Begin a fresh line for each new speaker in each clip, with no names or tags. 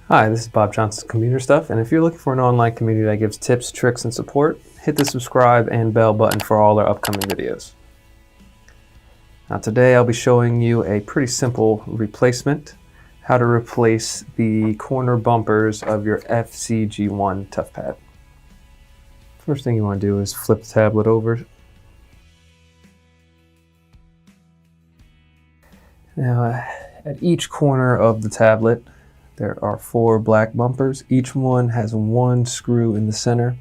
Hi, this is Bob Johnson's Computer Stuff, and if you're looking for an online community that gives tips, tricks, and support, hit the subscribe and bell button for all our upcoming videos. Now today I'll be showing you a pretty simple replacement, how to replace the corner bumpers of your FZ-G1 Toughpad. First thing you want to do is flip the tablet over. Now at each corner of the tablet there are 4 black bumpers. Each one has 1 screw in the center.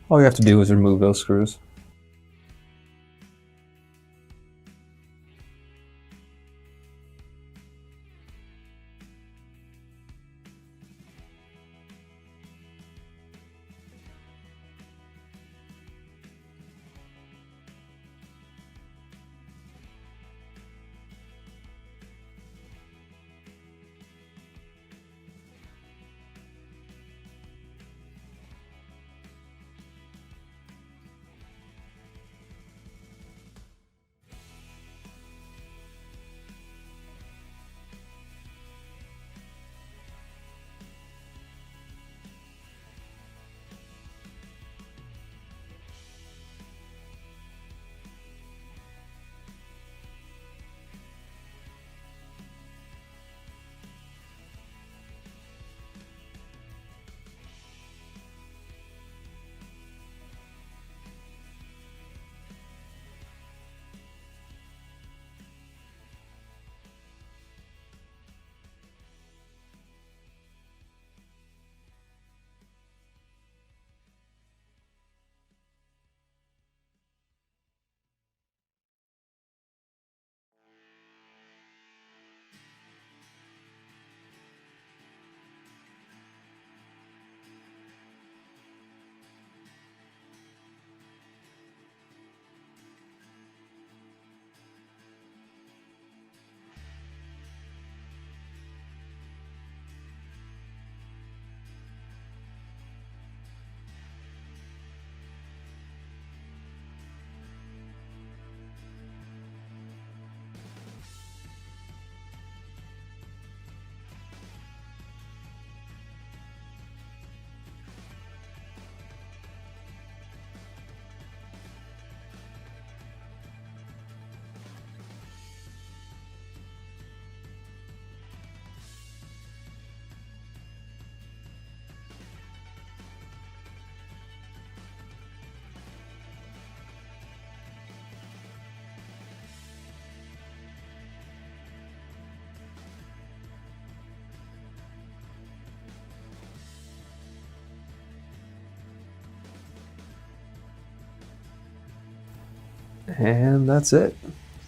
All you have to do is remove those screws. And that's it.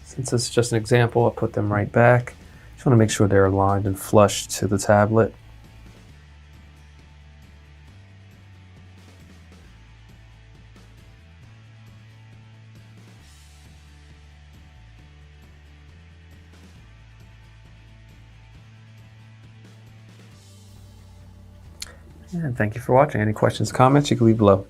Since it's just an example, I'll put them right back. Just want to make sure they're aligned and flush to the tablet. And thank you for watching. Any questions, comments, you can leave below.